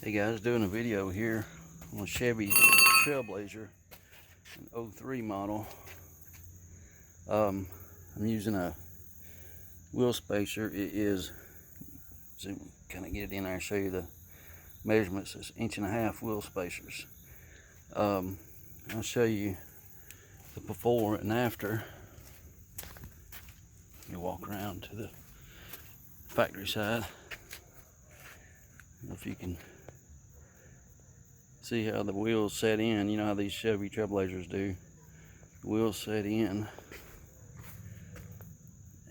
Hey guys, doing a video here on a Chevy Trailblazer, an '03 model. I'm using a wheel spacer. It is, so kind of get it in there and show you the measurements. It's 1.5-inch wheel spacers. I'll show you the before and after. You walk around to the factory side. If you can see how the wheels set in, you know how these Chevy Trailblazers do. The wheels set in,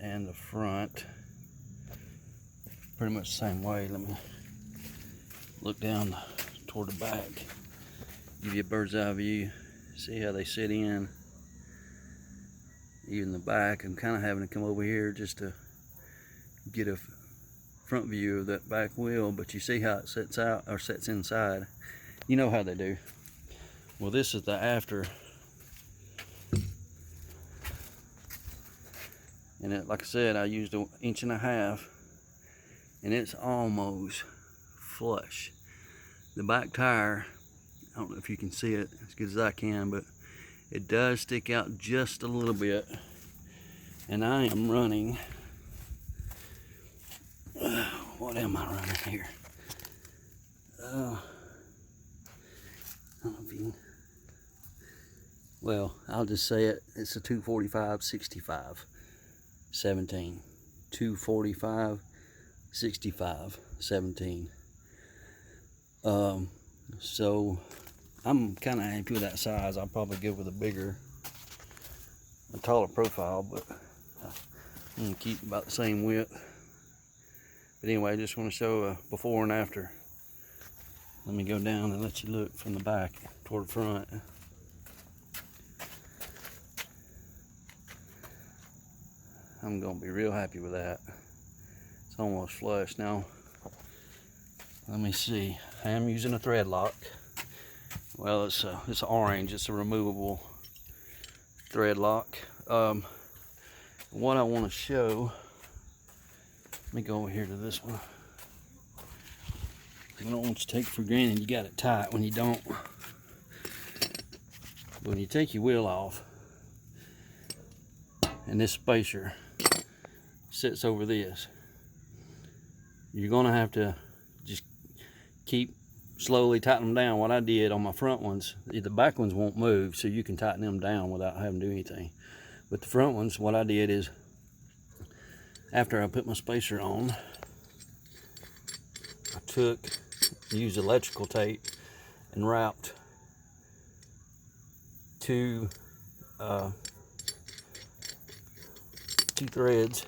and the front pretty much the same way. Let me look down toward the back, give you a bird's eye view. See how they sit in. Even the back, I'm kind of having to come over here just to get a front view of that back wheel, but you see how it sets out or sets inside. You know how they do. Well, this is the after, and it, like I said, I used 1.5 inches, and it's almost flush. The back tire, I don't know if you can see it as good as I can, but it does stick out just a little bit, and I am running. What am I running here? Well, I'll just say it. It's a 245/65 17. 245/65 17. So I'm kind of happy with that size. I'll probably go with a taller profile, but I'm gonna keep about the same width. But anyway, I just want to show a before and after. Let me go down and let you look from the back toward the front. I'm gonna be real happy with that. It's almost flush now. Let me see. I am using a thread lock. Well, it's orange. It's a removable thread lock. What I want to show. Let me go over here to this one. I don't want you to take it for granted you got it tight when you don't. When you take your wheel off, and this spacer sits over this, you're gonna have to just keep slowly tightening them down. What I did on my front ones, the back ones won't move, so you can tighten them down without having to do anything. But the front ones, what I did is, after I put my spacer on, I used electrical tape and wrapped two threads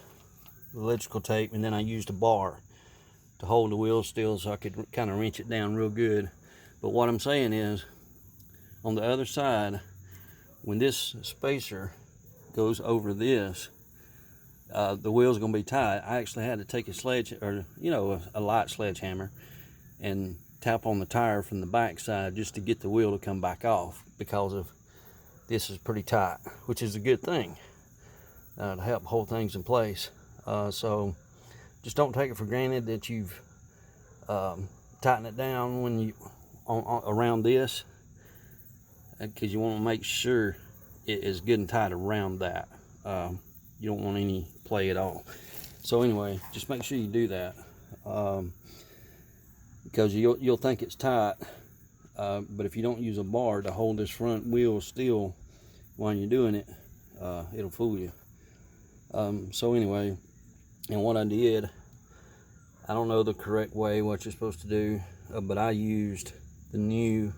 of electrical tape, and then I used a bar to hold the wheel still so I could kind of wrench it down real good. But what I'm saying is, on the other side, when this spacer goes over this, the wheel's gonna be tight. I actually had to take a light sledgehammer and tap on the tire from the back side just to get the wheel to come back off, because of this is pretty tight, which is a good thing to help hold things in place. So just don't take it for granted that you've tightened it down when you around this, because you want to make sure it is good and tight around that. You don't want any play at all. So anyway, just make sure you do that, because you'll think it's tight, but if you don't use a bar to hold this front wheel still while you're doing it, it'll fool you. So anyway, and what I did, I don't know the correct way what you're supposed to do, but I used the new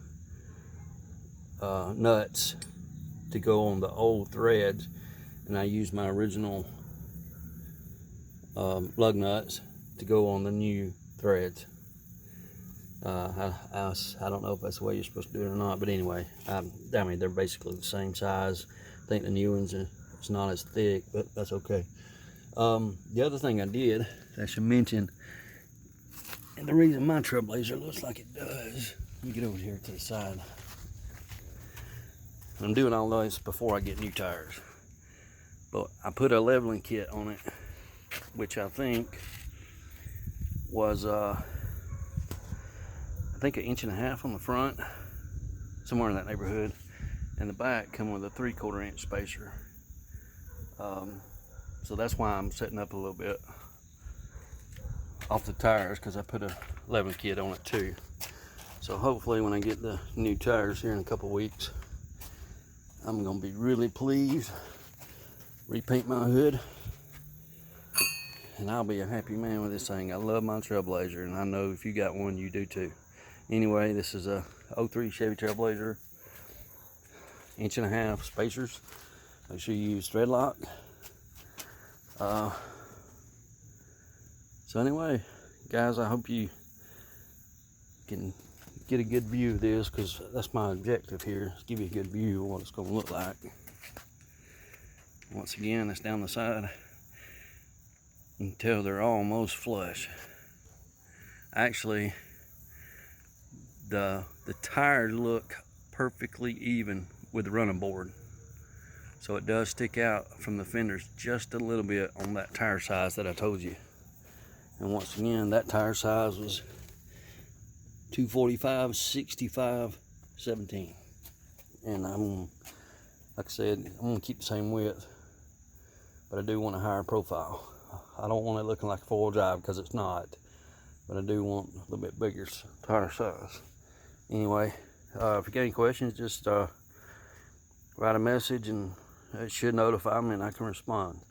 nuts to go on the old threads, and I used my original lug nuts to go on the new threads. I don't know if that's the way you're supposed to do it or not, but anyway, I mean, they're basically the same size. I think the new ones, it's not as thick, but that's okay. The other thing I did, I should mention, and the reason my Trailblazer looks like it does, let me get over here to the side. I'm doing all this before I get new tires, but I put a leveling kit on it, which I think was think 1.5 inches on the front, somewhere in that neighborhood, and the back come with a 3/4 inch spacer. So that's why I'm setting up a little bit off the tires, because I put a 11 kit on it too. So hopefully when I get the new tires here in a couple weeks, I'm gonna be really pleased. Repaint my hood, and I'll be a happy man with this thing. I love my Trailblazer, and I know if you got one, you do too. Anyway, this is a 03 Chevy Trailblazer, 1.5 inch spacers. Make sure you use thread lock. So anyway, guys, I hope you can get a good view of this, because that's my objective here, is give you a good view of what it's going to look like. Once again, it's down the side. You can tell they're almost flush. Actually, the tires look perfectly even with the running board. So it does stick out from the fenders just a little bit on that tire size that I told you. And once again, that tire size was 245, 65, 17. And like I said, I'm gonna keep the same width, but I do want a higher profile. I don't want it looking like a 4-wheel drive, because it's not, but I do want a little bit bigger tire size. Anyway, if you got any questions, just write a message and it should notify me and I can respond.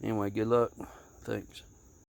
Anyway, good luck. Thanks.